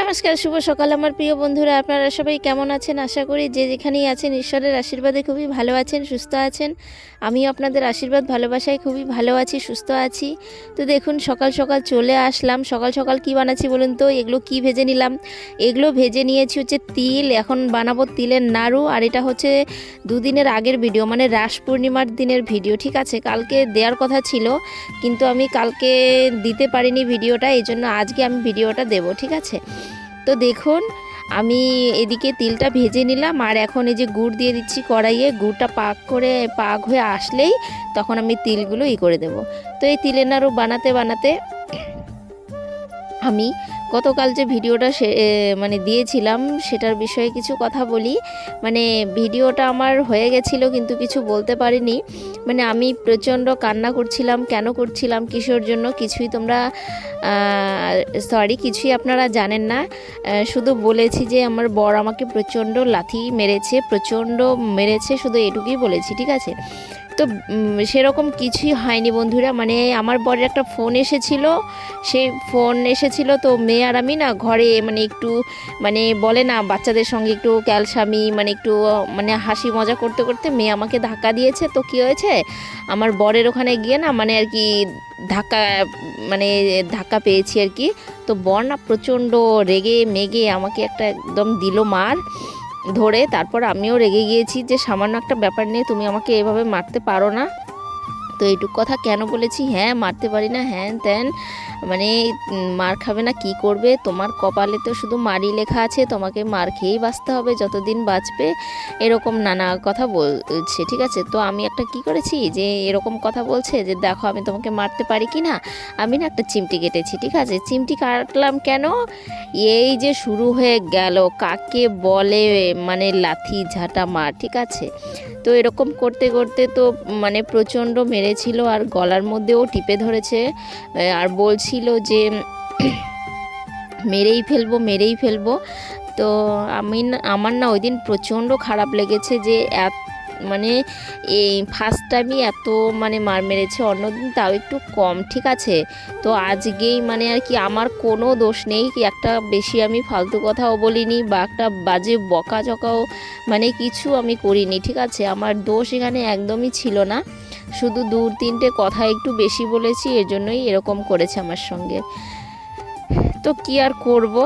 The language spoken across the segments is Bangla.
নমস্কার, শুভ সকাল আমার প্রিয় বন্ধুরা। আপনারা সবাই কেমন আছেন? আশা করি যে যেখানেই আছেন ঈশ্বরের আশীর্বাদে খুবই ভালো আছেন, সুস্থ আছেন। আমিও আপনাদের আশীর্বাদ ভালোবাসায় খুবই ভালো আছি, সুস্থ আছি। তো দেখুন, সকাল সকাল চলে আসলাম। সকাল সকাল কি বানাচ্ছি বলুন তো? এগুলো কি ভেজে নিলাম? এগুলো ভেজে নিয়েছি হচ্ছে তিল। এখন বানাবো তিলের নাড়ু। আর এটা হচ্ছে দুদিনের আগের ভিডিও, মানে রাস পূর্ণিমার দিনের ভিডিও। ঠিক আছে, কালকে দেওয়ার কথা ছিল, কিন্তু আমি কালকে দিতে পারিনি ভিডিওটা, এই জন্য আজকে আমি ভিডিওটা দেবো। ঠিক আছে, তো দেখুন আমি এদিকে তিলটা ভেজে নিলাম, আর এখন এই যে গুড় দিয়ে দিচ্ছি কড়াইয়ে। গুড়টা পাক হয়ে আসলেই তখন আমি তিলগুলো করে দেব। তো এই তিলের নাড়ু বানাতে বানাতে আমি গতকাল যে ভিডিওটা মানে দিয়েছিলাম সেটার বিষয়ে কিছু কথা বলি। মানে ভিডিওটা আমার হয়ে গেছিল, কিন্তু কিছু বলতে পারিনি। মানে আমি প্রচণ্ড কান্না করছিলাম। কেন করছিলাম, কিসের জন্য, কিছুই তোমরা কিছুই আপনারা জানেন না। শুধু বলেছি যে আমার বর আমাকে প্রচণ্ড লাথি মেরেছে, শুধু এটুকুই বলেছি। ঠিক আছে, তো সেরকম কিছুই হয়নি বন্ধুরা। মানে আমার বরের একটা ফোন এসেছিল, তো মেয়ে আর আমি না ঘরে মানে একটু মানে বলে না বাচ্চাদের সঙ্গে একটু ক্যালসামি, মানে একটু মানে হাসি মজা করতে করতে মেয়ে আমাকে ধাক্কা দিয়েছে। তো কী হয়েছে, আমার বরের ওখানে গিয়ে না মানে আর কি ধাক্কা পেয়েছি আর কি। তো বর না প্রচণ্ড রেগে মেগে আমাকে একটা একদম দিল মার ধরে। তারপর আমিও রেগে গিয়েছি যে সামান্য একটা ব্যাপার নিয়ে তুমি আমাকে এভাবে মারতে পারো না। তো এইটুক কথা কেন বলেছি, হ্যাঁ মারতে পারি না, হ্যান ত্যান, মানে মার খাবে না কি করবে, তোমার কপালে তো শুধু মারই লেখা আছে, তোমাকে মার খেয়েই বাঁচতে হবে যতদিন বাঁচবে, এরকম নানা কথা বলছে। ঠিক আছে, তো আমি একটা কি করেছি যে এরকম কথা বলছে যে দেখো আমি তোমাকে মারতে পারি কি না। আমি না একটা চিমটি কেটেছি। ঠিক আছে, চিমটি কাটলাম কেন, এই যে শুরু হয়ে গেল কাকে বলে মানে লাথি ঝাঁটা মার। ঠিক আছে, তো এরকম করতে করতে তো মানে প্রচণ্ড মেরেছিল, আর গলার মধ্যেও টিপে ধরেছে, আর বলছিল যে মেরেই ফেলবো। তো আমার না ওই দিন প্রচণ্ড খারাপ লেগেছে যে মানে এই ফার্স্ট টাইমই এত মানে মার মেরেছে, অন্যদিন তাও একটু কম। ঠিক আছে, তো আজকেই মানে আর কি আমার কোনো দোষ নেই, কি একটা বেশি আমি ফালতু কথাও বলিনি বা একটা বাজে বকাঝকাও মানে কিছু আমি করিনি। ঠিক আছে, আমার দোষ এখানে একদমই ছিল না, শুধু 2-3টে কথা একটু বেশি বলেছি, এজন্যই এরকম করেছে আমার সঙ্গে। তো কি আর করব,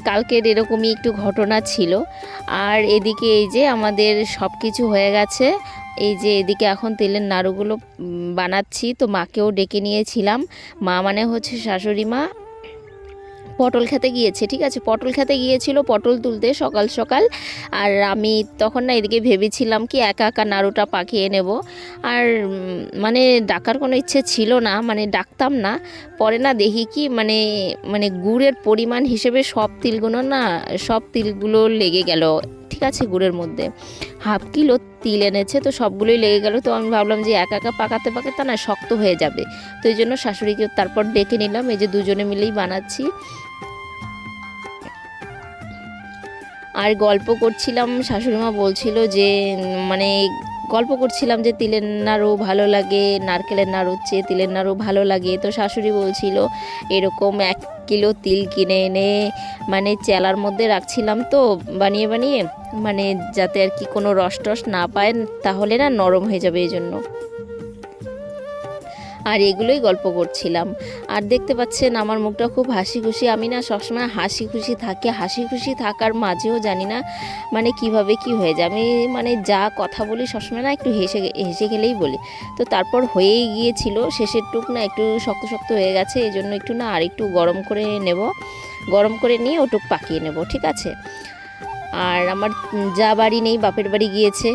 কালকের এরকমই একটু ঘটনা ছিল। আর এদিকে এই যে আমাদের সব কিছু হয়ে গেছে। এই যে এদিকে এখন তেলের নাড়ুগুলো বানাচ্ছি। তো মাকেও ডেকে নিয়েছিলাম। মা মানে হচ্ছে শাশুড়ি মা পটল খেতে গিয়েছে। ঠিক আছে, পটল খেতে গিয়েছিল পটল তুলতে সকাল সকাল। আর আমি তখন না এদিকে ভেবেছিলাম কি একা একা নাড়ুটা পাকিয়ে নেব। আর মানে ডাকার কোনো ইচ্ছে ছিল না, মানে ডাকতাম না। পরে না দেখি কি মানে মানে গুড়ের পরিমাণ হিসেবে সব তিলগুলো লেগে গেল। ঠিক আছে, গুড়ের মধ্যে ½ কিলো তিল এনেছে, তো সবগুলোই লেগে গেল। তো আমি ভাবলাম যে একা একা পাকাতে পাকাতে না শক্ত হয়ে যাবে, তো এই জন্য শাশুড়িকে তারপর ডেকে নিলাম। এই যে দুজনে মিলেই বানাচ্ছি আর গল্প করছিলাম। শাশুড়িমা বলছিল যে মানে গল্প করছিলাম যে তিলের নাড়ু ভালো লাগে, নারকেলের নাড়ুর চেয়ে তিলের নাড়ু ভালো লাগে। তো শাশুড়ি বলছিল এরকম 1 কিলো তিল কিনে এনে মানে চেলার মধ্যে রাখছিলাম, তো বানিয়ে বানিয়ে মানে যাতে আর কি কোনো রস টস না পায়, তাহলে না নরম হয়ে যাবে, এই জন্য। আর এগুলোই গল্প করছিলাম। আর দেখতে পাচ্ছেন আমার মুখটা খুব হাসি খুশি। আমি না সবসময় হাসি খুশি থাকি, হাসি খুশি থাকার মাঝেও জানি না মানে কিভাবে কি হয়ে যায়। আমি মানে যা কথা বলি সবসময় না একটু হেসে হেসে গেলেই বলি। তো তারপর হয়েই গিয়েছিল, শেষের টুক না একটু শক্ত শক্ত হয়ে গেছে, এই জন্য একটু না আর একটু গরম করে নেব, গরম করে নিয়ে ওটুক পাকিয়ে নেব। ঠিক আছে, আর আমার যা বাড়ি নেই, বাপের বাড়ি গিয়েছে।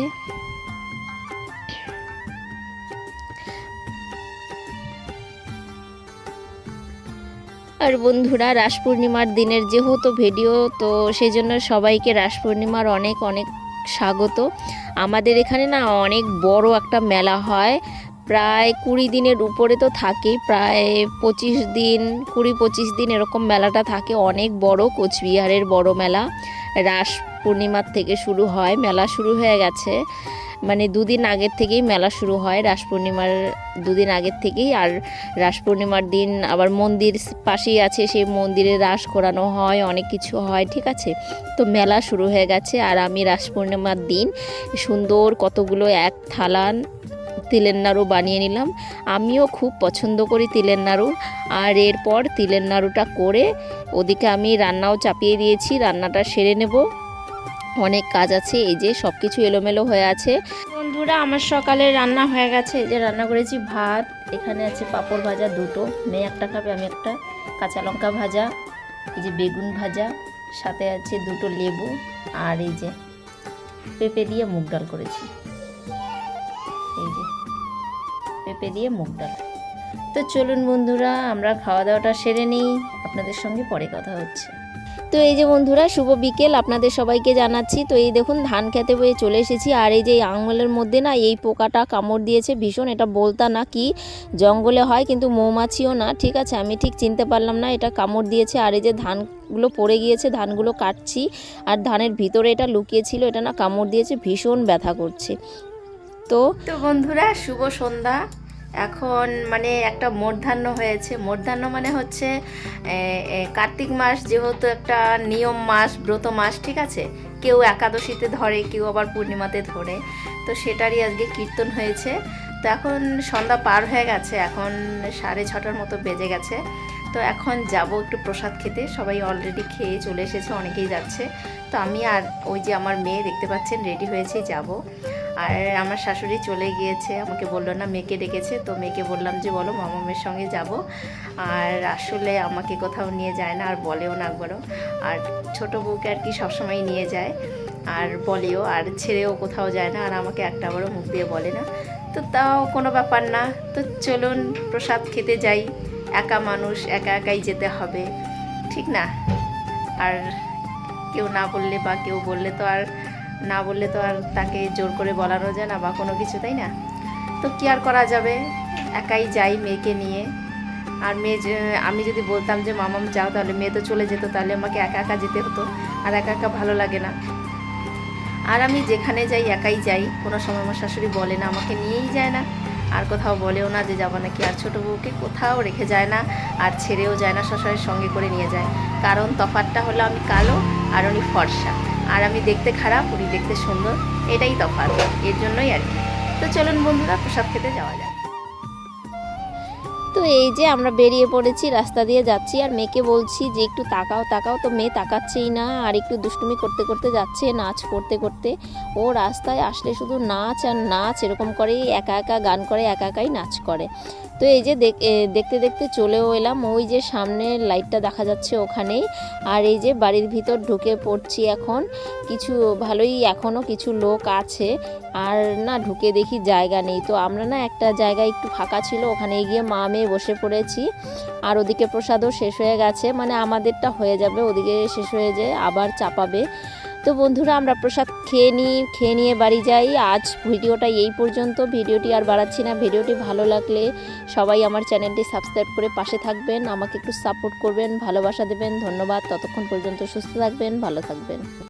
আর বন্ধুরা, রাস পূর্ণিমার দিনের যেহেতু ভিডিও, তো সেই জন্য সবাইকে রাস পূর্ণিমার অনেক অনেক স্বাগত। আমাদের এখানে না অনেক বড় একটা মেলা হয়, প্রায় 20 দিনের উপরে তো থাকেই, প্রায় 25 দিন, 20-25 দিন এরকম মেলাটা থাকে। অনেক বড়, কোচবিহারের বড় মেলা। রাস পূর্ণিমার থেকে শুরু হয়, মেলা শুরু হয়ে গেছে। মানে দুদিন আগের থেকেই মেলা শুরু হয়, রাস পূর্ণিমার দুদিন আগের থেকেই। আর রাস পূর্ণিমার দিন আবার মন্দির পাশেই আছে, সেই মন্দিরে রাস করানো হয়, অনেক কিছু হয়, ঠিক আছে। তো মেলা শুরু হয়ে গেছে। আর আমি রাস পূর্ণিমার দিন সুন্দর কতগুলো এক থালা তিলের নাড়ু বানিয়ে নিলাম। আমিও খুব পছন্দ করি তিলের নাড়ু। আর এরপর তিলের নাড়ুটা করে ওদিকে আমি রান্নাও চাপিয়ে দিয়েছি, রান্নাটা সেরে নেব, অনেক কাজ আছে। এই যে সব কিছু এলোমেলো হয়ে আছে। বন্ধুরা, আমার সকালে রান্না হয়ে গেছে। এই যে রান্না করেছি ভাত, এখানে আছে পাঁপড় ভাজা দুটো, মেয়ে একটা খাবে, আমি একটা, কাঁচা লঙ্কা ভাজা, এই যে বেগুন ভাজা, সাথে আছে দুটো লেবু, আর এই যে পেঁপে দিয়ে মুগ ডাল করেছি। এই যে পেঁপে দিয়ে মুগ ডাল। তো চলুন বন্ধুরা, আমরা খাওয়া দাওয়াটা সেরে নিই, আপনাদের সঙ্গে পরে কথা হচ্ছে। তো এই যে বন্ধুরা, শুভ বিকেল আপনাদের সবাইকে জানাচ্ছি। তো এই দেখুন ধান খেতে বয়ে চলে এসেছি। আর এই যে আঙুলের মধ্যে না এই পোকাটা কামড় দিয়েছে ভীষণ, এটা বলতা না কি জঙ্গলে হয়, কিন্তু মৌমাছিও না, ঠিক আছে, আমি ঠিক চিনতে পারলাম না, এটা কামড় দিয়েছে। আর এই যে ধানগুলো পড়ে গিয়েছে, ধানগুলো কাটছি, আর ধানের ভিতরে এটা লুকিয়েছিল, এটা না কামড় দিয়েছে, ভীষণ ব্যথা করছে। তো বন্ধুরা, শুভ সন্ধ্যা। এখন মানে একটা মূর্ধন্য হয়েছে, মূর্ধন্য মানে হচ্ছে কার্তিক মাস, যেহেতু একটা নিয়ম মাস, ব্রত মাস, ঠিক আছে, কেউ একাদশীতে ধরে, কেউ আবার পূর্ণিমাতে ধরে, তো সেটারই আজকে কীর্তন হয়েছে। তো এখন সন্ধ্যা পার হয়ে গেছে, এখন 6:30 মতো বেজে গেছে। তো এখন যাব একটু প্রসাদ খেতে, সবাই অলরেডি খেয়ে চলে এসেছে, অনেকেই যাচ্ছে। তো আমি আর ওই যে আমার মেয়ে দেখতে পাচ্ছেন রেডি হয়েছে, যাব। আর আমার শাশুড়ি চলে গিয়েছে, আমাকে বললো না, মেয়েকে ডেকেছে। তো মেয়েকে বললাম যে বলো মামামের সঙ্গে যাব। আর আসলে আমাকে কোথাও নিয়ে যায় না, আর বলেও না একবারও। আর ছোটো বউকে আর কি সবসময় নিয়ে যায়, আর বলেও, আর ছেড়েও কোথাও যায় না, আর আমাকে একটা বারও মুখ দিয়ে বলে না। তো তাও কোনো ব্যাপার না। তো চলুন প্রসাদ খেতে যাই, একা মানুষ, একা একাই যেতে হবে, ঠিক না? আর কেউ না বললে বা কেউ বললে তো আর না বললে তো আর তাকে জোর করে বলানো যায় না বা কোনো কিছু, তাই না? তো কি আর করা যাবে, একাই যাই মেয়েকে নিয়ে। আর আমি যদি বলতাম যে মামাম যাও, তাহলে মেয়ে তো চলে যেত, তাহলে আমাকে একা একা যেতে হতো, আর একা একা ভালো লাগে না। আর আমি যেখানে যাই একাই যাই, কোনো সময় আমার শাশুড়ি বলে না, আমাকে নিয়েই যায় না, আর কোথাও বলেও না যে যাবো নাকি। আর ছোটো বউকে কোথাও রেখে যায় না, আর ছেড়েও যায় না, শ্বশুরের সঙ্গে করে নিয়ে যায়। কারণ তফাৎটা হলো আমি কালো আর উনি ফর্সা, আর আমি দেখতে খারাপ, উনি দেখতে সুন্দর, এটাই তফাৎ, এর জন্যই আর কি। তো চলুন বন্ধুরা, প্রসাদ খেতে যাওয়া যায়। তো এই যে আমরা বেরিয়ে পড়েছি, রাস্তা দিয়ে যাচ্ছি, আর মেয়েকে বলছি যে একটু তাকাও তাকাও, তো মেয়ে তাকাচ্ছেই না, আর একটু দুষ্টুমি করতে করতে যাচ্ছে, নাচ করতে করতে। ও রাস্তায় আসলে শুধু নাচ আর নাচ, এরকম করেই একা একা গান করে, একা একাই নাচ করে। তো এই যে দেখতে দেখতে চলেও এলাম, ওই যে সামনে লাইটটা দেখা যাচ্ছে ওখানেই। আর এই যে বাড়ির ভিতর ঢুকে পড়ছি এখন। কিছু ভালোই এখনও কিছু লোক আছে, আর না ঢুকে দেখি জায়গা নেই। তো আমরা না একটা জায়গায় একটু ফাঁকা ছিল, ওখানে গিয়ে মা মেয়ে বসে পড়েছি। আর ওদিকে প্রসাদও শেষ হয়ে গেছে, মানে আমাদেরটা হয়ে যাবে, ওদিকে শেষ হয়ে যায় আবার চাপাবে। তো বন্ধুরা, আমরা প্রসাদ খেয়ে নিয়ে বাড়ি যাই। আজ ভিডিওটা এই পর্যন্ত, ভিডিওটি আর বাড়াচ্ছি না। ভিডিওটি ভালো লাগলে সবাই আমার চ্যানেলটি সাবস্ক্রাইব করে পাশে থাকবেন, আমাকে একটু সাপোর্ট করবেন, ভালোবাসা দেবেন। ধন্যবাদ। ততক্ষণ পর্যন্ত সুস্থ থাকবেন, ভালো থাকবেন।